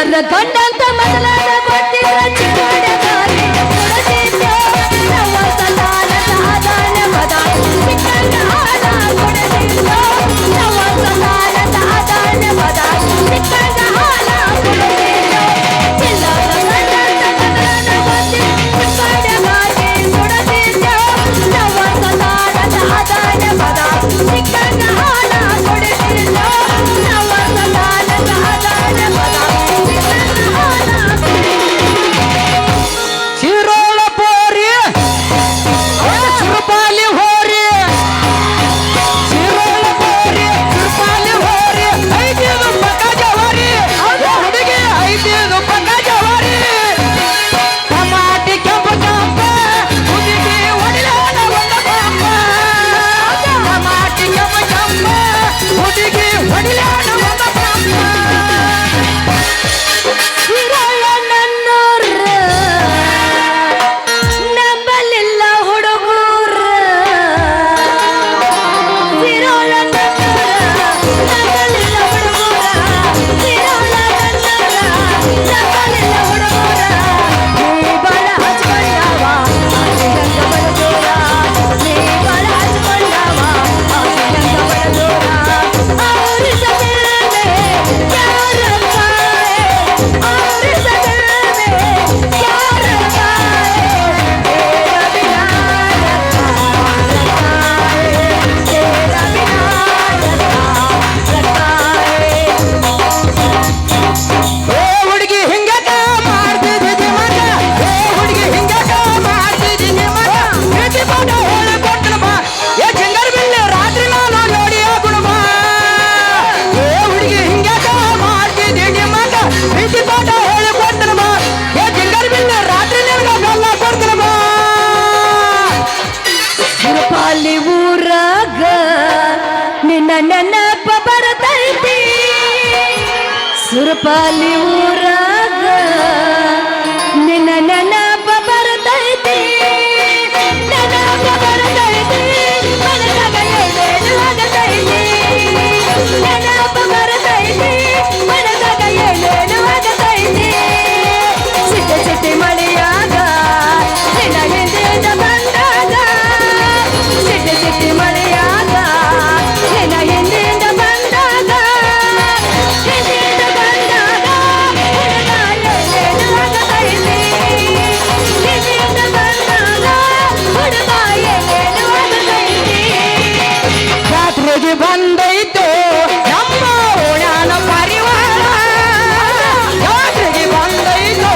ಯಾರ ಗಂಡಂತ ಮೊದಲಾದ ಗೊತ್ತಿಲ್ಲ ಚಿಕ್ಕಡಗಾರಿ ಕೊಡದಿದ್ಯೋ ನವ ಸದಾನ ಸಾಧಾನ ಪದ ಚಿಕ್ಕಂಗ ಹಾಲ ಕೊಡದಿದ್ಯೋ ನವ ಸದಾನ ಸಾಧಾನ ಪದ ಚಿಕ್ಕಂಗ ಹಾಲ ಕೊಡದಿದ್ಯೋ ಇಲ್ಲದ ಗಂಡಂತ ಮೊದಲಾದ ಗೊತ್ತಿಲ್ಲ ಚಿಕ್ಕಡಗಾರಿ ಕೊಡದಿದ್ಯೋ ನವ ಸದಾನ ಸಾಧಾನ ಪದ ಚಿಕ್ಕಂಗ ಹಾಲ ಕೊಡದಿದ್ಯೋ ನವ ಸದಾನ ಸಾಧಾನ ಪದ ಶಿರೋಳ ಪೋರಿ ಸುರಪಾಲಿ ಹೋರಿ ಶಿರೋಳ ಪೋರಿ ಸುರಪಾಲಿ ಹೋರಿ ಐದು ಪಕ್ಕ ಜವಾರಿ ಹುಡುಗಿ ಐದು ಪಕ್ಕ ಜವಾರಿ ಟಮಾಟಿ ಕೆಂಪು ಕೆಂಪ ಹುಡುಗಿ ಹೊಡಿಲಾನ ಒಂದು ಪಂಪ ಟಮಾಟಿ ಕೆಂಪು ಕೆಂಪ ಹುಡುಗಿ ಹೊಡಿಲಾನ ಒಂದು ಪಂಪ ನಂಬಲಿಲ್ಲ ಹುಡುಗೂರ ಸಿರೋಳ ನಂಬಲಿಲ್ಲ ಹುಡುಗೂರ ಸಿರೋಳ ನಂಬಲಿಲ್ಲ ಹುಡುಗೂರ ನೀ ಬಾಳ ಹಚ್ಕೊಂಡವ ಆಸೆಯಂಗ ಬಡದೂರ ನೀ ಬಾಳ ಹಚ್ಕೊಂಡವ ಆಸೆಯಂಗ ಬಡದೂರ ಆವರಿಸದಿಲ್ಲದೆ ಯಾರ ಕಾಯೆ ಆವರಿಸದಿಲ್ಲದೆ ಯಾರ ಕಾಯೆ ತೇರ ಏ ಹುಡುಗಿ ಹಿಂಗಾಕ ಮಾಡ್ತಿದ್ದಿ ಮಗ ಏ ಹುಡುಗಿ ಹಿಂಗಾಕ ಮಾಡ್ತಿದ್ದಿ ಮಗ ಪ್ರೀತಿ ಪಾಠ ಹೇಳಿಕೊಟ್ಟನ ಬಾ ಏ ಜಂಗಲ್ ಬಿಲ್ಲಿ ರಾತ್ರಿ ನಾನು ನೋಡಿ ಗುಣ ಬಾ ಏ ಹುಡುಗಿ ಹಿಂಗಾಕ ಮಾಡ್ತಿದ್ದಿ ಮಗ ಪ್ರೀತಿ ಪಾಠ ಹೇಳಿಕೊಟ್ಟನ ಬಾ ಏ ಜಂಗಲ್ ಬಿಲ್ಲಿ ರಾತ್ರಿ ನಿನಗ ಬೆಲ್ಲ ಕೊಡ್ತನ ಬಾ ಸುರಪಾಲಿ ಊರಾಗ ನಿನ್ನ ನೆನಪ ಬರತೈತಿ ಸುರಪಾಲಿ ಊರಾಗ ನಿನ್ನ ನೆನಪ ಬರತೈತಿ ನೆನಪ ಬರತೈತಿ ಮನದಾಗ ಏನೇನು ಆಗತೈತಿ ನೆನಪ ಬರತೈತಿ ಮನದಾಗ ಏನೇನು ಆಗತೈತಿ ಸಿಟ್ಟಿ ಸಿಟ್ಟಿ ಮಳೆಯಾಗ ನಿನ್ನ ಹಿಂದಿಂದ ಬಂದಾಗ ಸಿಟ್ಟಿ ಸಿಟ್ಟಿ ಮಳೆಯಾಗ ನಿನ್ನ ಹಿಂದಿಂದ ಬಂದಾಗ ಹಿಂದಿಂದ ಬಂದಾಗ ಹುಡುಗ ಏನೇನು ಆಗತೈತಿ ಹಿಂದಿಂದ ಬಂದಾಗ ಹುಡುಗ ಏನೇನು ಆಗತೈತಿ ಜಾತ್ರೆಗೆ ಬಂದೈತು ನಮ್ಮ ಓಣ್ಯಾನ ಪರಿವಾರ ಜಾತ್ರೆಗೆ ಬಂದೈತು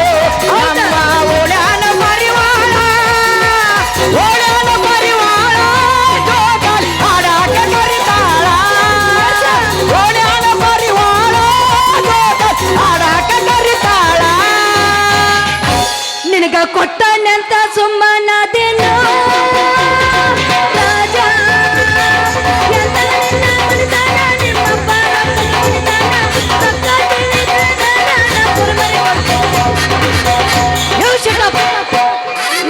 ನಮ್ಮ ಓಣ್ಯಾನ ಪರಿವಾರ ಓಣ್ಯಾನ ಪರಿವಾರ ಜೋಕಾಲಿ ಆಡಾಟ ಕರಿತಾಳ ಓಣ್ಯಾನ ಪರಿವಾರ ಜೋಕಾಲಿ ಆಡಾಟ ಕರಿತಾಳ ನಿನಗ ಕೊಟ್ಟನಂತ ಸುಮ್ಮನಾದೇನು ರಾಜ ಎಂತ ನಿನ್ನ ಮನದಾನ ನಿಮ್ಮಪ್ಪ ರೊಕ್ಕದ ಮನದಾನ ರೊಕ್ಕ ತಿಳಿದ ನನ್ನ ಕುರುಬರಿ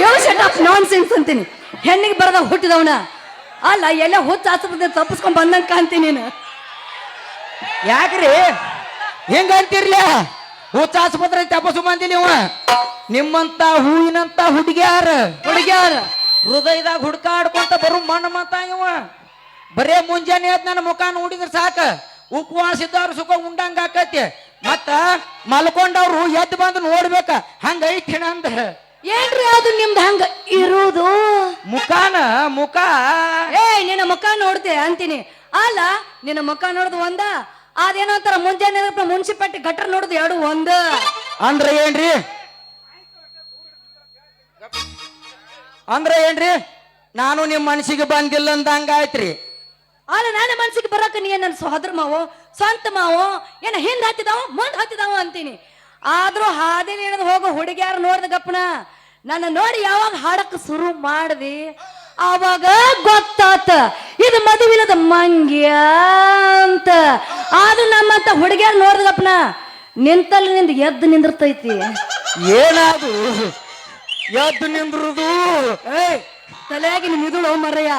ಯೋ ಶಟಪ್ ನಾನ್ಸೆನ್ಸ್ ಅಂತೀನಿ ಹೆಣ್ಣಿಗೆ ಬರದ ಹುಟ್ಟಿದವನ ಅಲ್ಲ ಎಲ್ಲ ಹುಚ್ಚ ಆಸ್ಪತ್ರೆ ತಪ್ಪಿಸ್ಕೊಂಡ್ ಬಂದಂಗ ಕಾಣ್ತೀನಿ ನೀನು ಯಾಕ್ರಿ ಹೆಂಗ ಅಂತಿರ್ಲ ಹುಚ್ಚ ಆಸ್ಪತ್ರೆ ತಪಸ್ಸು ಬಂದಿಲ್ಲ ಇವ ನಿಮ್ಮಂತ ಹೂವಿನಂತ ಹುಡುಗ್ಯಾರ ಹೃದಯದಾಗ ಹುಡ್ಕಾಡ್ಕೊಂತ ಬರು ಮಣ್ಣು ಮತ್ತ ಇವ ಬರೇ ಮುಂಜಾನೆ ಅದ್ ನನ್ನ ಮುಖ ನೋಡಿದ್ರೆ ಸಾಕ ಉಪವಾಸ ಇದ್ದವ್ರು ಸುಖ ಉಂಡಂಗ ಆಕತಿ ಮತ್ತ ಮಲ್ಕೊಂಡವ್ರು ಎದ್ದು ಬಂದು ನೋಡ್ಬೇಕ ಹಂಗ ಐತಿ ನಂದ ಏನ್ರಿ ಅದು ನಿಮ್ದು ಹಂಗ ಇರುವುದು ಮುಖ ಏ ನಿನ್ನ ಮುಖ ನೋಡ್ತೆ ಅಂತೀನಿ ಅಲ್ಲ ನಿನ್ನ ಮುಖ ನೋಡ್ದು ಒಂದ ಅದೇನೋ ಅಂತಾರ ಮುಂಜಾನೆ ಮುನ್ಸಿಪಾಲ್ಟಿ ಗಟರ್ ನೋಡುದು ಎರಡು ಒಂದ ಅಂದ್ರೆ ಏನ್ರಿ ನಾನು ನಿಮ್ ಮನಸ್ಸಿಗೆ ಬಂದಿಲ್ಲ ಅಂದಂಗ ಆಯ್ತ್ರಿ ಅಲ್ಲ ನನ್ನ ಮನ್ಸಿಗೆ ಬರಕ ನೀ ನನ್ನ ಸಹೋದರ ಮಾವೋ ಸ್ವಂತ ಮಾವೋ ಏನ ಹಿಂದ್ ಹತ್ತಿದಾವ ಮುಂದ್ ಹತ್ತಿದಾವ ಅಂತೀನಿ ಆದ್ರೂ ಹಾದಿ ನೀಡದ್ ಹೋಗೋ ಹುಡುಗಿಯಾರ ನೋಡ್ದ ಗಪ್ಪನ ನನ್ನ ನೋಡಿ ಯಾವಾಗ ಹಾಡಕ್ ಶುರು ಮಾಡ್ದಿ ಆವಾಗ ಗೊತ್ತಾತ ಇದು ಮದುವಿಲ್ಲದ ಮಂಗ್ಯ ಅಂತ ಆದ್ರೂ ನಮ್ಮಂತ ಹುಡುಗಿಯಾರ ನೋಡ್ದ ಗಪ್ಪನ ನಿಂತಲ್ಲಿ ನಿಂದ ಎದ್ದು ನಿಂದಿರ್ತೈತಿ ಏನಾದು ಎದ್ದು ನಿಂದ್ರುದು ತಲೆಯಾಗಿ ನಿದುಳು ಮರಯ್ಯ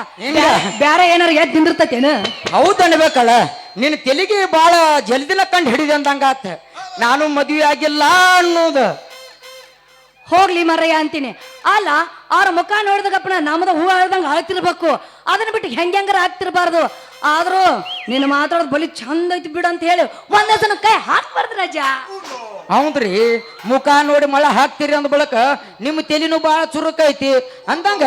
ಬ್ಯಾರೆ ಏನಾರ ಎದ್ದು ನಿಂದಿರ್ತೈತೇನ ಹೌದ್ ಅನ್ಬೇಕಲ್ಲ ನಿನ್ನ ತೆಲಿಗೆ ಬಾಳ ಜಲ್ದಿನ ಕಂಡು ಹಿಡಿದಂಗಾತ ನಾನು ಮದುವೆ ಆಗಿಲ್ಲ ಅನ್ನೋದು. ಹೋಗ್ಲಿ ಮರಯ್ಯ ಅಂತೀನಿ. ಅಲ್ಲ ಅವ್ರ ಮುಖ ನೋಡಿದಾಗಪ್ಪನ ನಮ್ದ ಹೂ ಹೇಳ್ದಂಗ ಅಳ್ತಿರ್ಬೇಕು, ಅದನ್ನ ಬಿಟ್ಟು ಹೆಂಗಾರ ಆಗ್ತಿರ್ಬಾರ್ದು. ಆದ್ರೂ ನೀನು ಮಾತಾಡೋದು ಬಲಿ ಚಂದ ಐತಿ ಬಿಡು ಅಂತ ಹೇಳಿ ಒಂದೇ ಸಲ ಕೈ ಹಾಕ್ಬಾರ್ದು ರಾಜ. ಹೌದ್ರಿ, ಮುಖ ನೋಡಿ ಮಳ ಹಾಕ್ತೀರಿ ಅಂದ ಬಳಕ ನಿಮ್ಮ ತಲೆನೂ ಬಾಳ ಚುರುಕೈತಿ ಅಂದಂಗ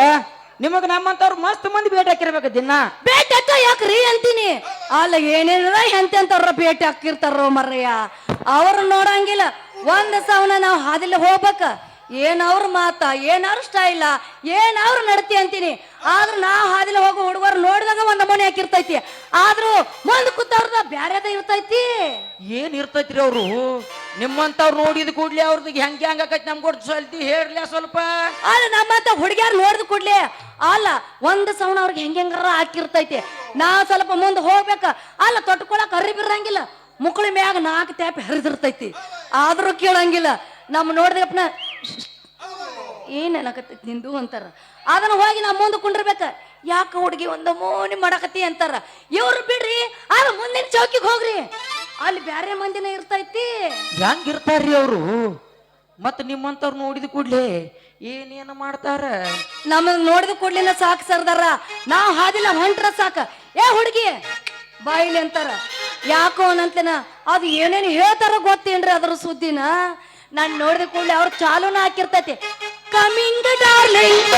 ನಿಮಗ ನಮ್ಮಂತವ್ರು ಮಸ್ತ್ ಮಂದಿ ಭೇಟಿ ಹಾಕಿರ್ಬೇಕು ದಿನ. ಭೇಟಿ ಹಾಕ ಯಾಕ್ರಿ ಅಂತೀನಿ. ಅಲ್ಲ ಏನೇನ ಎಂತೆಂತವ್ರ ಭೇಟಿ ಹಾಕಿರ್ತಾರೋ ಮರ್ರಯ್ಯ, ಅವ್ರ ನೋಡಂಗಿಲ್ಲ. ಒಂದ್ ಸವನ ನಾವು ಹಾದಿಲ್ಲ ಹೋಗ್ಬೇಕ. ಏನವ್ರ ಮಾತ, ಏನವ್ರ ಸ್ಟೈಲ, ಏನವ್ರ ನಡತಿ ಅಂತೀನಿ. ಆದ್ರೂ ನಾವು ಹಾದಿಲ್ಲ ಹೋಗೋ ಹುಡುಗರು ನೋಡಿದಾಗ ಒಂದ್ ಮನೆ ಹಾಕಿರ್ತೈತಿ, ಆದ್ರೂ ಮುಂದ್ ಕೂತವ್ರದ ಬ್ಯಾರೆದ ಇರ್ತೈತಿ. ಏನ್ ಇರ್ತೈತ್ರಿ ಅವ್ರು? ನಿಮ್ಮಂತವ್ರು ನೋಡಿದ ಕೂಡ್ಲಿ ಅವ್ರದ್ದು ಹೆಂಗೆ ಹಂಗಾಕೈತಿ ನಮ್ಗೊಡ್ ಸಲ್ತಿ ಹೇಳ್ಲ ಸ್ವಲ್ಪ. ಅಲ್ಲ ನಮ್ಮಂತ ಹುಡುಗ್ಯಾರ ನೋಡಿದ ಕೂಡ್ಲಿ ಅಲ್ಲ ಒಂದ್ ಸವಣ ಅವ್ರಿಗೆ ಹೆಂಗಾರ ಹಾಕಿರ್ತೈತಿ. ನಾವ್ ಸ್ವಲ್ಪ ಮುಂದ್ ಹೋಗ್ಬೇಕ. ಅಲ್ಲ ತೊಟ್ಕೊಳಕ್ ಹರಿ ಬಿರಂಗಿಲ್ಲ, ಮುಕ್ಳಿ ಮ್ಯಾಗ 4 ಟ್ಯಾಪ್ ಹರಿದಿರ್ತೈತಿ, ಆದ್ರೂ ಕೇಳಂಗಿಲ್ಲ. ನಮ್ಮ ನೋಡಿದಪ್ಪನ ಏನ್ ಅನ್ನಕತ್ತೈತಿ ನಿಂದು ಅಂತಾರ. ಅದನ್ನ ಹೋಗಿ ನಾ ಮುಂದೆ ಕುಂಡಿರ್ಬೇಕ. ಯಾಕ ಹುಡುಗಿ ಒಂದ ಮೋನಿ ಮಾಡಕತ್ತಿ ಅಂತಾರ. ಇವ್ರು ಬಿಡ್ರಿ, ಆಗ ಮುಂದಿನ ಚೌಕಿಗೆ ಹೋಗ್ರಿ, ಅಲ್ಲಿ ಬ್ಯಾರೆ ಮಂದಿನ ಇರ್ತೈತಿ. ಹೆಂಗಿರ್ತಾರ್ರಿ ಅವ್ರು? ಮತ್ ನಿಮ್ಮಂತವ್ರು ನೋಡಿದ ಕೂಡ್ಲೆ ಏನೇನು ಮಾಡ್ತಾರ? ನಮಗ್ ನೋಡಿದ ಕೂಡ್ಲಿನ ಸಾಕ್ ಸರ್ದಾರ. ನಾವ್ ಹಾದಿಲ್ಲ ಹೊಂಟ್ರ ಸಾಕ. ಏ ಹುಡುಗಿ ಬಾಯಿಲಿ ಅಂತಾರ. ಯಾಕೋ ಅನ್ನಂತೇನ ಅದು ಏನೇನು ಹೇಳ್ತಾರ ಗೊತ್ತೇನ್ರಿ ಅದ್ರ ಸುದ್ದಿನ. ನಾನ್ ನೋಡಿದ ಕೂಡಲೇ ಅವ್ರು ಚಾಲೂನ ಹಾಕಿರ್ತೈತಿ. ಕಮಿಂಗ್ ಡಾರ್ಲಿಂಗ್,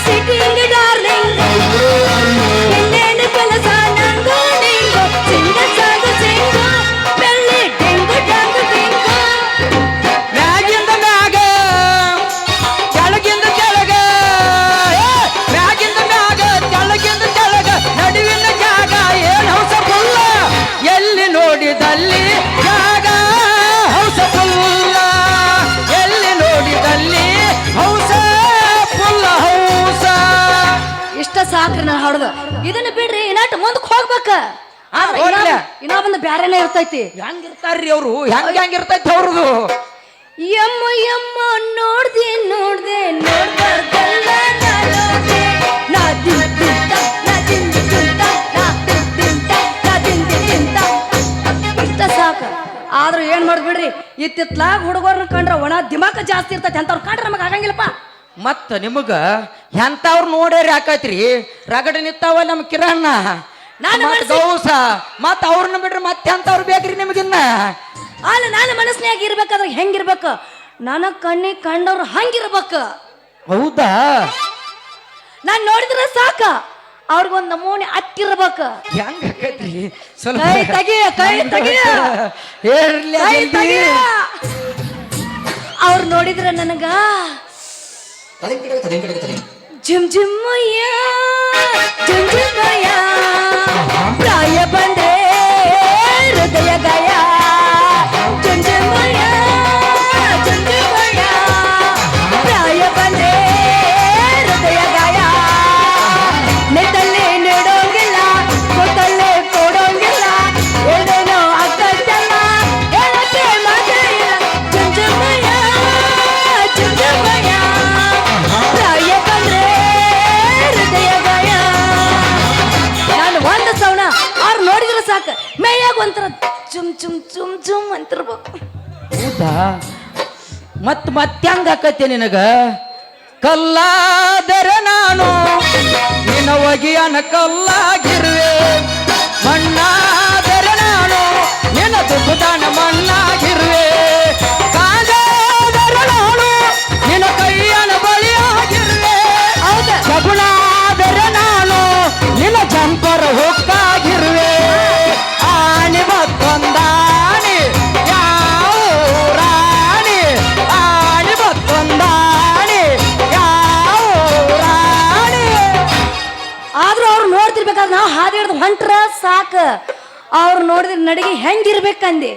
ಸಿಟಿಂಗ್ ಡಾರ್ಲಿಂಗ್, ಇನ್ನೇನು ಕೆಲಸ ನಂಗು ನಿಂಗು, ಸಿಂಗ ಸಾಗು ಸಿಂಗು, ಬೆಳ್ಳಿ ಡಿಂಗು ಡಂಗು ಡಿಂಗು. ಮ್ಯಾಗಿಂದ ಮ್ಯಾಗ, ಕೆಳಗಿಂದ ಕೆಳಗ, ಮ್ಯಾಗಿಂದ ಮ್ಯಾಗ, ಕೆಳಗಿಂದ ಕೆಳಗ, ನಡುವಿನ ಜಾಗ ಏನ್ ಹೌಸ ಫುಲ್ಲ, ಎಲ್ಲಿ ನೋಡಿದಲ್ಲಿ ಜಾಗ ಹೌಸ ಫುಲ್ಲ, ಎಲ್ಲಿ ನೋಡಿದಲ್ಲಿ ಹೌಸ ಫುಲ್ಲ ಹೌಸ. ಇಷ್ಟ ಸಾಕ್ರಿ ನಾ ಹಾಡುದು. ಇದನ್ನ ಬಿಡ್ರಿ, ಇನ್ನಾಟ ಮುಂದಕ್ಕೆ ಹೋಗ್ಬೇಕ. ಇನ್ನೊಂದು ಬ್ಯಾರೆನೇ ಇರ್ತೈತಿ. ಹೆಂಗಿರ್ತಾರ್ರಿ ಅವ್ರು? ಹೆಂಗಿರ್ತೈತಿ ಅವ್ರದು? ಯಮ್ಮ ಯಮ್ಮ ನೋಡ್ದೆ ನೋಡ್ದೆ ನೋಡ್ಬಾರ್ದಲ್ಲ ನಾನೋದೆ. ನಾ ತಿಂತ ನಾ ತಿಂದು ತಿಂತ ನಾ ತಿಂತ ನಾ ತಿಂದು ತಿಂತ. ಇಷ್ಟ ಸಾಕ. ಆದ್ರೂ ಏನ್ ಮಾಡ್ಬಿಡ್ರಿ, ಇತ್ತಿತ್ಲಾಗ ಹುಡುಗರ್ನ ಕಂಡ್ರ ಒಣ ದಿಮಾಕ ಜಾಸ್ತಿ ಇರ್ತೈತಿ. ಅಂತವ್ರು ಕಂಡ್ರ ನಮಗ ಆಗಂಗಿಲ್ಲಪ್ಪ. ಮತ್ತ ನಿಮಗ ಎಂತವ್ರು ನೋಡ್ಯಾರ ಯಾಕೈತ್ರಿ? ರಗಡ ನಿತ್ತಾವ ನಮ್ ಕಿರಣ್ಣ, ಮತ್ ಗೌಸ, ಮತ್ ಅವ್ರನ್ನ ಬಿಡ್ರಿ ಮತ್ತೆ ಎಂತವ್ರು ಬೇಕ್ರಿ ನಿಮಗಿನ್ನ? ಅಲ್ಲ ನಾನು ಮನಸ್ನ್ಯಾಗ ಇರ್ಬೇಕಾದ್ರೆ ಹೆಂಗಿರ್ಬೇಕು? ನನ್ನ ಕಣ್ಣಿಗೆ ಕಂಡವ್ರು ಹಂಗಿರ್ಬೇಕು. ಹೌದಾ? ನಾನ್ ನೋಡಿದ್ರೆ ಸಾಕ, ಅವ್ರಿಗೊಂದ್ ನಮೂನೆ ಹತ್ತಿರ್ಬೇಕ. ಹೆಂಗ ಆಕೈತ್ರಿ? ಸ್ವಲ್ಪ ಕೈ ತೆಗಿಯ, ಕೈ ತೆಗಿಯ, ಹೇಳ್ಲಿ ಕೈ ತೆಗಿಯ. ಅವ್ರು ನೋಡಿದ್ರೆ ನನಗ ಜಿಮ್ ಜಿಮ್ಮಯ್ಯ, ಜಿಮ್ ಜಿಮ್ಮಯ್ಯ, ಪ್ರಾಯ ಬಂದ್ರೆ ಹೃದಯ ಗಾಯ. ಜಿಮ್ ಜಿಮ್ಮಯ್ಯ, ಜಿಮ್ ಜಿಮ್ಮಯ್ಯ, ಪ್ರಾಯ ಬಂದ್ರೆ ಹೃದಯ ಗಾಯ. ನೆತ್ತಲ್ಲೇ ನೀಡೋಂಗಿಲ್ಲ, ಗೊತ್ತಲ್ಲೇ ಕೊಡೋಂಗಿಲ್ಲ, ಏನೇನೋ ಆಗ್ತೈತಲ್ಲ ಹೇಳಕ್ಕೆ ಮಾತ್ರ ಇಲ್ಲ. ಜಿಮ್ ಜಿಮ್ಮಯ್ಯ, ಜಿಮ್ ಜಿಮ್ಮಯ್ಯ, ಪ್ರಾಯ ಬಂದ್ರೆ ಹೃದಯ ಗಾಯ. ನಾನು ಒಂದು ಸವಣ ಅವ್ರು ನೋಡಿದ್ರೆ ಸಾಕ, ಮೇಯಾಗ ಒಂಥರ ಚುಮ್ ಚುಮ್ ಚುಮ್ ಚುಮ್ ಅಂತಿರ್ಬೇಕು. ಹೌದಾ? ಮತ್ ಹೆಂಗ ಆಕೈತಿ ನಿನಗ? ಕಲ್ಲಾದರೆ ನಾನು ನಿನ್ನ ಒಗಿಯನ ಕಲ್ಲಾಗಿರುವೆ, ಮಣ್ಣಾದರೆ ನಾನು ನಿನ್ನ ದುಃಖದಾನ ಮಣ್ಣಾಗಿರುವೆ, ಕಾದಾದರೆ ನಾನು ನಿನ್ನ ಕೈಯನ ಬಳಿಯಾಗಿರುವೆ, ಹೌದಾ? ಸಗುಣಾದರೆ ನಾನು ನಿನ್ನ ಜಂಪರ ಹೊಕ್ಕಾಗಿರುವೆ. ಆನೆ ಮತ್ತೊಂದಾನೆ ಯಾವ ರಾಣಿ, ಆನೆ ಮತ್ತೊಂದಾನೆ ಯಾವ ರಾಣಿ. ಆದ್ರೂ ಅವ್ರು ನೋಡ್ತಿರ್ಬೇಕಾದ್ರೆ ನಾವು ಹಾದಿ ಹಿಡ್ದು ಹೊಂಟ್ರ ಸಾಕ. ಅವ್ರು ನೋಡಿದ್ರೆ ನಡಿಗೆ ಹೆಂಗಿರ್ಬೇಕಂದೆ?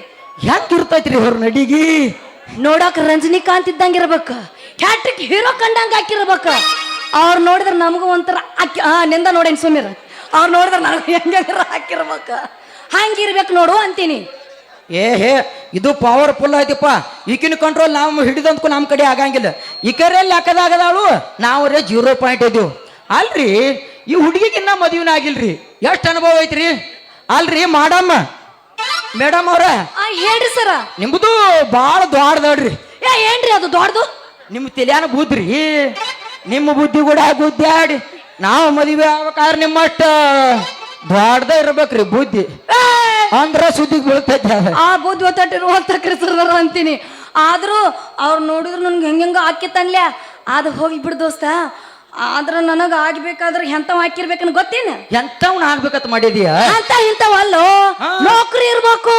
ಹೆಂಗಿರ್ತೈತ್ರಿ ಅವ್ರ ನಡಿಗಿ? ನೋಡಕ್ ರಂಜನಿಕಾಂತ್ ಇದ್ದಂಗ ಇರ್ಬೇಕು, ಕ್ಯಾಟ್ರಿಕ್ ಹೀರೋ ಕಂಡಂಗ ಹಾಕಿರ್ಬೇಕ. ಅವ್ರು ನೋಡಿದ್ರೆ ನಮಗೂ ಒಂಥರ ಅಕ್ಕಿ ನಿಂದ ನೋಡೇನ್ ಸುಮೀರ್, ಅವ್ರು ನೋಡಿದ್ರೆ ನನಗೆ ಹೆಂಗಾರ ಹಾಕಿರ್ಬೇಕ. ಹಂಗಿರ್ಬೇಕು ನೋಡು ಅಂತೀನಿ. ಹೇ ಇದು ಪವರ್ಫುಲ್ ಐತಿಪ್ಪ. ಈಕಿನ ಕಂಟ್ರೋಲ್ ನಾವು ಹಿಡಿದಂತೂ ನಮ್ಮ ಕಡೆ ಆಗಂಗಿಲ್ಲ. ಈಕರೆ ಲೆಕ್ಕದಾಗದಾಳು, ನಾವ್ರೆ 0 ಇದ್ದೀವಿ. ಅಲ್ರಿ ಈ ಹುಡುಗಿಗಿನ್ನ ಮದುವೆನ ಆಗಿಲ್ರಿ, ಎಷ್ಟು ಅನುಭವ ಐತ್ರಿ? ಅಲ್ರಿ ಮಾಡಮ್ಮ ಮೇಡಮ್ ಅವ್ರ ಹೇಳ್ರಿ ಸರ. ನಿಮ್ದು ಬಾಳ ದೊಡ್ಡದಡ್ರಿ. ಏನ್ರಿ ಅದು ದೊಡ್ಡದು? ನಿಮ್ಮ ತಲ್ಯಾನ ಬುದ್ರಿ, ನಿಮ್ಮ ಬುದ್ಧಿ ಕೂಡ ಗುದ್ದಾಡಿ ನಾವು ಮದುವೆ ಆಗ್ಬೇಕಾದ್ರೆ ನಿಮ್ಮಷ್ಟ ದೊಡ್ಡದ ಇರ್ಬೇಕ್ರಿ ಬುದ್ಧಿ, ಅಂದ್ರ ಸುದ್ದಿಗೆ ಬೀಳ್ತೈತೆ. ಆ ಬುದ್ಧಿ ಒತ್ತಟ್ಟಿರುವಂತ ಸರ್ದಾರ ಅಂತೀನಿ. ಆದ್ರೂ ಅವ್ರು ನೋಡಿದ್ರು ನನ್ಗೆ ಹೆಂಗ ಹಾಕಿತ್ತನ್ಲ್ಯಾ, ಅದು ಹೋಗಿ ಬಿಡು ದೋಸ್ತ. ಆದ್ರ ನನಗ ಆಗ್ಬೇಕಾದ್ರೆ ಎಂತವ್ ಹಾಕಿರ್ಬೇಕನ್ ಗೊತ್ತೇನ? ಎಂತವ್ನ ಆಗ್ಬೇಕಂತ ಮಾಡಿದೀಯ? ಅಂತ ಇಂಥವಲ್ಲೋ, ನೌಕರಿ ಇರ್ಬೇಕು.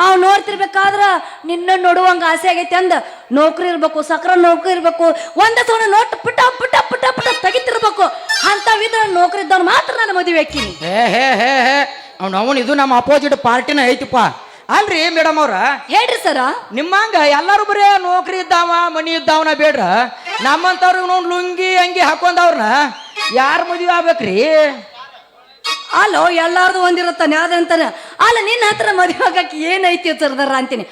ಅವ್ ನೋಡ್ತಿರ್ಬೇಕಾದ್ರ ನಿನ್ನ ನೋಡುವಂಗ ಆಸೆ ಆಗೈತಿ ಅಂದ ನೌಕರಿ ಇರ್ಬೇಕು, ಸಕ್ರ ನೌಕರಿ ಇರ್ಬೇಕು, ಒಂದ ಸೌನ ನೋಟ್ ಪುಟ ಪುಟ ಪುಟ ಪುಟ ತೆಗಿತಿರ್ಬೇಕು. ಅಂತವಿದ್ರ ನೌಕರಿ ಇದ್ದವ್ನು ಮಾತ್ರ ನಾನು ಮದುವೆ ಹಾಕಿನಿ. ಹೇ ಅವನು ಇದು ನಮ್ಮ ಅಪೋಸಿಟ್ ಪಾರ್ಟಿನ ಐತಿಪ್ಪ. ಅಲ್ರಿ ಮೇಡಮ್ ಅವ್ರ, ಹೇಳ್ರಿ ಸರ. ನಿಮ್ಮಂಗ ಎಲ್ಲಾರು ಬರೇ ನೌಕರಿ ಇದ್ದಾವ ಮನಿ ಇದ್ದಾವನ ಬೇಡ್ರ, ನಮ್ಮಂತವ್ರಿಗೆ ನೋಡ್ ಲುಂಗಿ ಅಂಗಿ ಹಾಕೊಂಡವ್ರನ್ನ ಯಾರು ಮದುವೆ ಆಗ್ಬೇಕ್ರಿ? ಅಲ್ಲೋ ಎಲ್ಲಾರ್ದು ಒಂದಿರುತ್ತಾನೆ ಅದಂತಾನೆ. ಅಲ್ಲ ನಿನ್ನ ಹತ್ರ ಮದುವೆ ಆಗಕ್ಕೆ ಏನೈತಿ ಸರ್ದಾರ ಅಂತೀನಿ.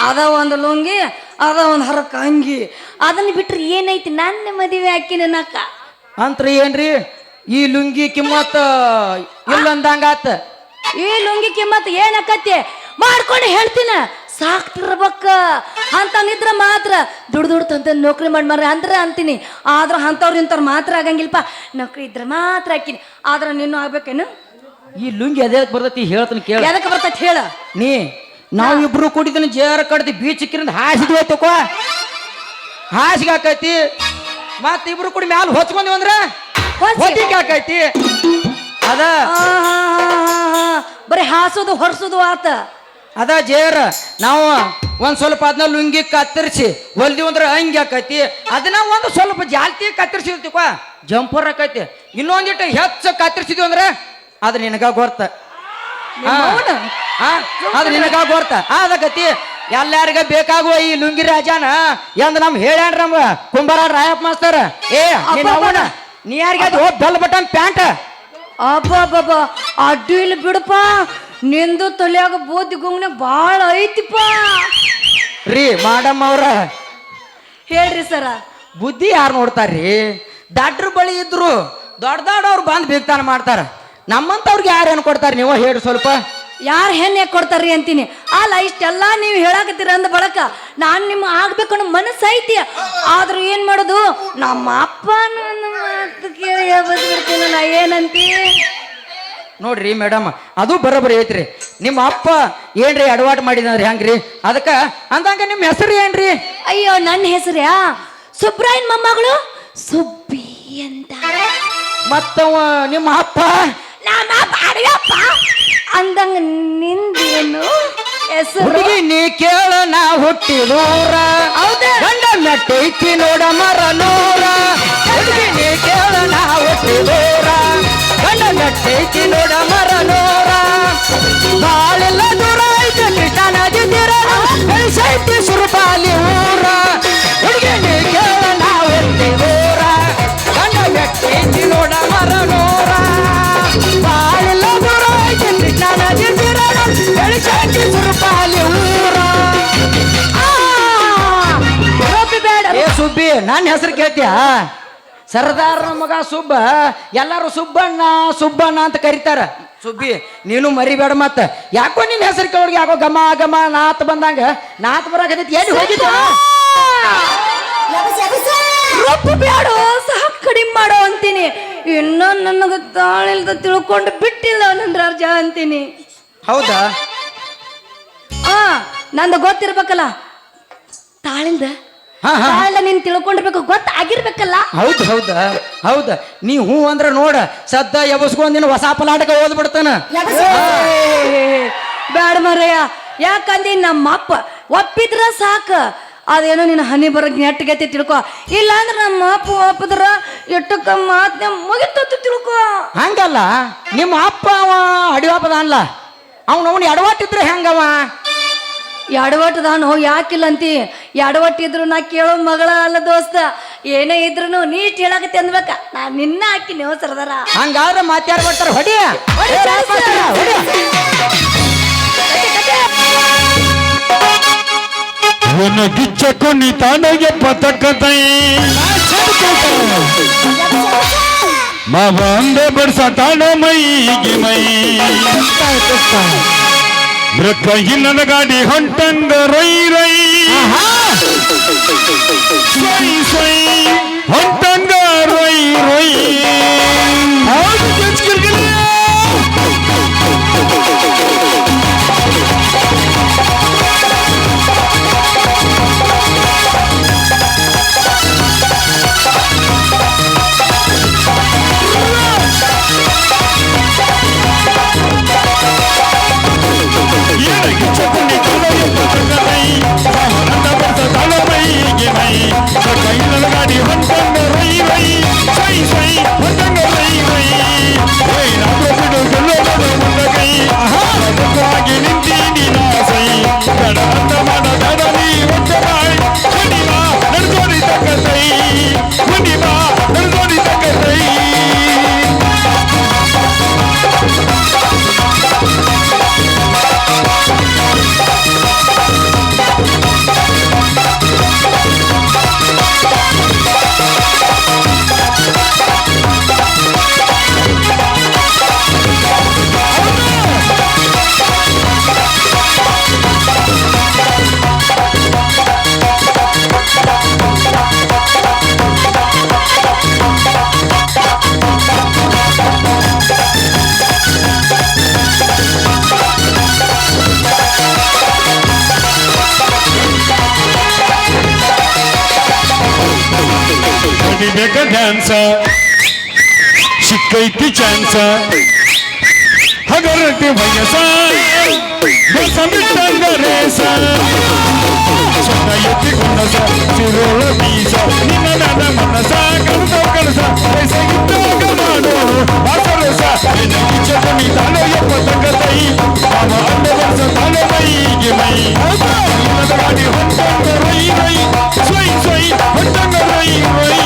ಅದ ಒಂದು ಲುಂಗಿ, ಅದ ಒಂದು ಹರಕ ಅಂಗಿ, ಅದನ್ನ ಬಿಟ್ರೆ ಏನೈತಿ ನನ್ನ ಮದುವೆ ಹಾಕಿನ ನಕ್ಕ ಅಂತ್ರಿ. ಏನ್ರಿ ಈ ಲುಂಗಿ ಕಿಮ್ಮತ್ ಇಲ್ಲಂದಂಗಾತ. ಈ ಲುಂಗಿ ಕಿಮ್ಮತ್ ಏನಕತ್ತಿ ಮಾಡ್ಕೊಂಡು ಹೇಳ್ತೀನ. ಸಾಕ್ತಿರ್ಬೇಕ ಅಂತಂದಿದ್ರ ಮಾತ್ರ ದುಡ್ಡು ತಂತ ನೌಕರಿ ಮಾಡಿ ಅಂದ್ರೆ ಅಂತೀನಿ. ಆದ್ರ ಅಂತವ್ರು ಇಂಥವ್ರು ಮಾತ್ರ ಆಗಂಗಿಲ್ಪ. ನೌಕರಿ ಇದ್ರೆ ಮಾತ್ರ ಹಾಕಿನಿ. ಆದ್ರ ನೀನು ಆಗ್ಬೇಕೇನು? ಈ ಲುಂಗಿ ಅದೇ ಬರ್ತೈತಿ ಹೇಳ್ತೀನಿ ಕೇಳ. ಎದಕ್ಕೆ ಬರ್ತೈತಿ ಹೇಳ. ನಾವಿಬ್ರು ಕುಡಿದನ ಜೇರ ಕಡ್ದಿ ಬೀಚಕ್ಕಿರಿಂದ ಹಾಸಿದ್ವಿ ಆಯ್ತಕೋ, ಹಾಸಿಗೆ ಹಾಕೈತಿ. ಮತ್ತ ಇಬ್ರು ಕುಡಿ ಮ್ಯಾಲ ಹೊಚ್ಕೊಂಡ್ವಿ ಅಂದ್ರ ಹೊತ್ತಿಗೆ ಹಾಕೈತಿ. ಅದ ಬರೀ ಹಾಸೋದು ಹೊರಸೋದು ಆತ. ಅದ ಜೇರ ನಾವು ಒಂದ್ ಸ್ವಲ್ಪ ಅದನ್ನ ಲುಂಗಿ ಕತ್ತರಿಸಿ ಹೊಲ್ದಿ ಅಂದ್ರ ಹಂಗೆ ಹಾಕೈತಿ. ಅದನ್ನ ಒಂದು ಸ್ವಲ್ಪ ಜಾಸ್ತಿ ಕತ್ತರಿಸಿರ್ತಿಕೋ ಜಂಪರ್ ಹಾಕೈತಿ. ಇನ್ನೊಂದಿಟ್ಟು ಹೆಚ್ಚ ಕತ್ತರಿಸಿದ್ವಿ ಅಂದ್ರ ಅದ ನಿನಗ ಗೊತ್ತ. ಅದು ನಿನಗ ಗೊತ್ತ. ಅದಕತಿ ಎಲ್ಲಾರಿಗ ಬೇಕಾಗುವ ಈ ಲುಂಗಿ ರಾಜಾನ ಎಂದ ನಮ್ ಹೇಳ್ಯಾನ್ರ ನಮ್ ಕುಂಬಾರ ರಾಯಪ್ಪ ಮಾಸ್ತರ್. ನೀ ಯಾರಿಗ ಅದು ಬೆಲ್ ಬಟನ್ ಪ್ಯಾಂಟ್ ಅಬ್ಬಬ್ಬ ಅಡ್ಡು ಇಲ್ಲಿ ಬಿಡಪ್ಪ. ನಿಂದು ತಲೆಯಾಗ ಬೂದಿ ಗುಂಗ್ನೆ ಬಾಳ ಐತಿಪ್ಪ ರೀ. ಮಾಡಮ್ಮ ಅವ್ರ ಹೇಳ್ರಿ ಸರ. ಬುದ್ಧಿ ಯಾರು ನೋಡ್ತಾರ್ರಿ? ದಡ್ರ ಬಳಿ ಇದ್ರು ದೊಡ್ಡ ದೊಡ್ಡವ್ರು ಬಂದ್ ಬೀಗ್ತಾನ ಮಾಡ್ತಾರ. ನಮ್ಮಂತವ್ರಿಗೆ ಯಾರು ಏನ್ ಕೊಡ್ತಾರ? ನೀವು ಹೇಳಿ ಸ್ವಲ್ಪ. ಯಾರು ಹೆಣ್ಣೆ ಕೊಡ್ತಾರ್ರಿ ಅಂತೀನಿ. ಅಲ್ಲ ಇಷ್ಟೆಲ್ಲ ನೀವು ಹೇಳಾಕತ್ತೀರ ಅಂದ ಬಳಕ ನಾನು ನಿಮ್ಮ ಆಗ್ಬೇಕು ಅನ್ನೋ ಮನಸ್ಸು ಐತಿ. ಆದ್ರೂ ಏನ್ ಮಾಡೋದು, ನಮ್ಮ ಅಪ್ಪ ಮಾತು ಕೇಳಿ ಬಂದ್ಬಿಡ್ತೀನಿ ನಾ. ಏನಂತಿ ನೋಡ್ರಿ ಮೇಡಮ್, ಅದು ಬರೋಬ್ಬರಿ ಐತ್ರಿ. ನಿಮ್ಮ ಅಪ್ಪ ಏನ್ರಿ ಅಡವಾಟ ಮಾಡಿದ್ರಿ ಹಂಗ್ರಿ? ಅದಕ್ಕ ಅಂದಂಗ ನಿಮ್ಮ ಹೆಸರು ಏನ್ರಿ? ಅಯ್ಯೋ ನನ್ನ ಹೆಸರ್ಯಾ ಸುಬ್ರಾಯನ್ ಮೊಮ್ಮಗಳು ಸುಬ್ಬಿ ಅಂತ. ಮತ್ತವ ನಿಮ್ಮ ಅಪ್ಪ ನಮ್ಮ ಅಡಿಯಪ್ಪ ಅಂದಂಗ ನಿಂದೇನು ಹೆಸರು? ಹುಡುಗಿ ನೀ ಕೇಳ ನಾ ಹುಟ್ಟಿದೂರ, ಗಂಡ ನಟ್ಟೈತಿ ನೋಡ ಮರ ನೂರ. ಹುಡುಗಿ ನೀ ಕೇಳ ನಾ ಹುಟ್ಟಿದೂರ, ಗಂಡ ನಟ್ಟೈತಿ ನೋಡ ಮರ ನೂರ. ಬಾಳೆಲ್ಲ ದೂರ ಐತೆ ಕೃಷ್ಣ ನದಿ ತೀರ, ಬೆಳೆಸೈತಿ ಸುರಪಾಲಿ ಊರ. ಹುಡುಗಿ ನೀ ಕೇಳ ನಾ ಹುಟ್ಟಿದೂರ, ಗಂಡ ನಟ್ಟೈತಿ ನೋಡ ಮರ ನೂರ. ಬಾಳೆಲ್ಲ ದೂರ ಐತೆ ಕೃಷ್ಣ ನದಿ ತೀರ, ಬೆಳೆಸೈತಿ ಸುರಪಾಲಿ ಊರ. ಏ ಸುಬ್ಬಿ, ನನ್ನ ಹೆಸರು ಕೇಳ್ತೀಯ? ಸರ್ದಾರ ಮಗ ಸುಬ್ಬ, ಎಲ್ಲಾರು ಸುಬ್ಬಣ್ಣ ಸುಬ್ಬಣ್ಣ ಅಂತ ಕರೀತಾರ. ಸುಬ್ಬಿ ನೀನು ಮರಿಬೇಡ. ಮತ್ತ ಯಾಕೋ ನಿನ್ನ ಹೆಸರು ಕೇಳೋರ್ಗೆ ಯಾಕೋ ಗಮ ಗಮ ನಾತ್ ಬಂದಂಗ ನಾತ್ ಬರಾಕತೈತಿ. ಎಲ್ಲಿ ಹೋಗಿದ್ದ? ಬೇಡ ಸಾಕು ಕಡಿಮೆ ಮಾಡೋ ಅಂತೀನಿ. ಇನ್ನೂ ನನಗ ತಾಳಿಲ್ದ ತಿಳ್ಕೊಂಡು ಬಿಟ್ಟಿಲ್ಲ ನನ್ನ ರಾಜ ಅಂತೀನಿ. ಹೌದಾ? ನಂದು ಗೊತ್ತಿರ್ಬೇಕಲ್ಲ ತಾಳಿಲ್ದ. ನೀನ್ ತಿಳ್ಕೊಂಡಿರ್ಬೇಕು, ಗೊತ್ತಾಗಿರ್ಬೇಕಲ್ಲ. ಹೌದು ಹೌದಾ ಹೌದ. ನೀ ಹೂ ಅಂದ್ರ ನೋಡ ಸದ್ದ ಎಬಸ್ಕೊಂಡ್ ನಿನ್ನ ಹೊಸ ಪಲಾಟಕ ಓದ್ಬಿಡ್ತಾನ. ಬ್ಯಾಡ ಮರಯ್ಯ. ಯಾಕಂದಿ ನಮ್ಮ ಅಪ್ಪ ಒಪ್ಪಿದ್ರ ಸಾಕ. ಅದೇನೋ ನಿನ್ನ ಹನಿ ಬರೋ ನೆಟ್ಟಗೈತಿ ತಿಳ್ಕೊ. ಇಲ್ಲ ಅಂದ್ರೆ ನಮ್ಮ ಅಪ್ಪ ಒಪ್ಪದ್ರ ಎಟ್ಟಕ್ಕ ಮಾತ್ನ ಮುಗಿತ ತಿಳ್ಕೊ. ಹಂಗಲ್ಲ, ನಿಮ್ಮ ಅಪ್ಪ ಅವ ಅಡಿವಾಪದ ಅನ್ಲ, ಅವನು ಎಡವಾಟಿದ್ರೆ ಹೆಂಗವ? ಎಡವಟ್ಟದಾನು ಯಾಕಿಲ್ಲ ಅಂತಿ? ಎಡವಟ್ಟಿದ್ರು ನಾ ಕೇಳೋ ಮಗಳ ಅಲ್ಲ ದೋಸ್ತ. ಏನೇ ಇದ್ರು ನೀಟ್ ಹೇಳಕತ್ತೆ ಅಂದ್ಬೇಕ. ನಾ ನಿನ್ನ ಹಾಕಿನಿ ಸರ್ದಾರ. ಹಂಗಾದ್ರೆ ಮಾತ್ಯಾರು ಬರ್ತಾರ? ಹೊಡಿಯ ಗಿಚ್ಚಕು ನೀ ತಾನಗೆ ಪತಕತೈ ಮಾವ ಅಂದೆ ಬಡ್ಸ ತಾಣ ಮೈಗೆ ಮೈ ರೊಕ್ಕ ಗಾಡಿ ಹೊಂಟಂಗ ರೈ ರೈ ಸೈ ಸೈ ಹೊಂಟಂಗ ರೈ ರೈ ಹೌದು ಕೆಂಚ್ಕಿರ್ಗಿಲ್ಲ. ಗಾಡಿ ಹೊಂಟಂಗ ರೈ ರೈ ಸೈ ಸೈ ಹೊಂಟಂಗ ರೈ ರೈ ಬಿಡು ಗೆಲ್ಲೋದ ಮುಂದಕೈ ಆಗಿ ನಿಂತೀನಿ ನಾಸೈ ಕಡ ಅಂದ ಮಾಡ ಕಡಲಿ ಒಟ್ಟ ಬಾಯ್ ಕುಣಿಬಾ ನಡ್ಸೋರಿ ತಕ್ಕತೈ ಕುಣಿಬಾ ನಡ್ಸೋರಿ ತಕ್ಕತೈ ಹೊಡಿಬೇಕ ಡ್ಯಾನ್ಸ ಸಿಕ್ಕೈತಿ ಚಾನ್ಸ ಹಗರತಿ ವಯಸ್ಸ ಹೊಸ ಬಿಟ್ಟಂಗ ರೇಸ ಚಂದ ಎತ್ತಿ ಕೊನಸ ಸಿರೋಳ ಬೀಸ ನಿನ್ನ ನನ್ನ ಮನಸ ಕನಸ ವಯಸ್ಸಾಗಿದ್ದಾಗ ಮಾಡು ಆಸರಸ ಕಿಚ್ಚ ಕುಣಿ ತಾನೋ ಎಪ್ಪತ್ತಂಗತೈ ಅವ ಅಂದ ವರ್ಷ ತಾನೋ ಮೈಗೆ ಮೈ ಗಾಡಿ ಹೊಂಟಂಗ ರೈ ರೈ ಸ್ವೈ ಸ್ವೈ ಹೊಂಟಂಗ ರೈ ರೈ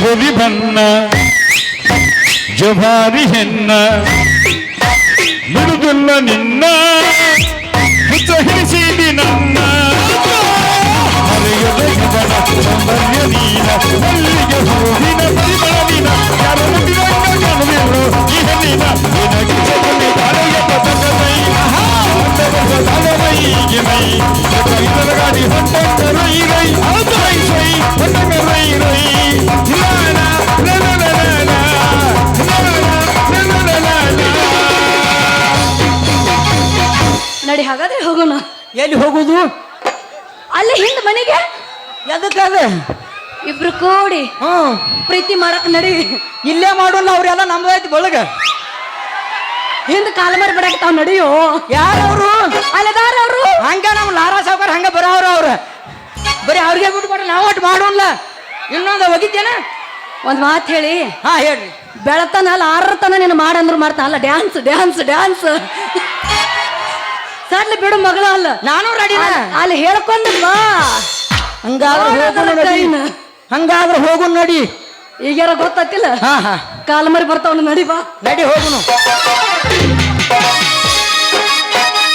ಹೊಲಿ ಬನ್ನ ಜವಾರಿ ಹೆನ್ನ ಬಿಡುದಿಲ್ಲ ನಿನ್ನ ಹುಚ್ಚ ಹಿಡಿಸಿದಿ ನನ್ನ ಹರೆಯದ ಇವನ ಸೌಂದರ್ಯ ನೀನ ಮಲ್ಲಿಗೆ ಹೂವಿನ ಪರಿಮಳ ನೀನ ಯಾರ ಮುಟ್ಟಿದಂಗ ಕಾಣುವೆರು ಈ ಹೆಣ್ಣಿನ ನಿನಗೆ ಚಪ್ಪಲಿ ತಾಳೆಯ ಪದಕೈ ತಾಳಮೈಗೆ ಮೈ ಕೈಲರ ಗಾಡಿ ಹೊಂಟಂಗ ರೈ ರೈ ರೈ ಸೈ ಹೊಂಟಂಗ ರೈ ರೈ ನಡಿ ಹಾಗಾದ್ರೆ ಹೋಗೋಣ. ಎಲ್ಲಿ ಹೋಗುದು? ಅಲ್ಲಿ ಹಿಂದ್ ಮನೆಗೆ ಎದಕ್ಕದ? ಇಬ್ರು ಕೂಡಿ ಪ್ರೀತಿ ಮಾಡಕ್ ನಡಿ. ಇಲ್ಲೇ ಮಾಡೋಣ, ಅವ್ರೆಲ್ಲ ನಮ್ದೈತಿ ಬಳಗ. ಹಿಂದ್ ಕಾಲಮಾರಿ ಬಿಡಾಕ್ತಾವ್ ನಡಿಯೋ. ಯಾರವ್ರು? ಅಲ್ಲದಾರ ಅವ್ರು. ಹಂಗ ನಮ್ ಲಾರಾ ಸಾವ್ಕಾರ ಹಂಗ ಬರೋವ್ರ ಅವ್ರ. ಬರೀ ಅವ್ರಿಗೆ ಬಿಟ್ಬಿಟ್ರೆ ನಾವು ಒಟ್ಟು ಮಾಡೋಣ. ಇನ್ನೊಂದು ಒಗಿತೇನ? ಒಂದ್ ಮಾತು ಹೇಳಿ. ಹಾ ಹೇಳ್ರಿ. ಬೆಳತನ ಅಲ್ಲ ಆರತನ ನೀನು ಮಾಡಂದ್ರು ಮಾಡ್ತಾನ ಅಲ್ಲ. ಡ್ಯಾನ್ಸ್ ಡ್ಯಾನ್ಸ್ ಡ್ಯಾನ್ಸ್ ಸಡ್ಲಿ ಬಿಡು ಮಗಳ ಅಲ್ಲ. ನಾನು ರೆಡಿನ. ಅಲ್ಲಿ ಹೇಳ್ಕೊಂಡ್ ಬಾ. ಹಂಗಾದ್ರೆ ಹೋಗು ನಡಿ. ಈಗ್ಯಾರ ಗೊತ್ತಿಲ್ಲ. ಹಾ ಹಾ ಕಾಲಮಾರಿ ಬರ್ತಾವ ನಡಿ ಬಾ. ನಡಿ ಹೋಗುನು.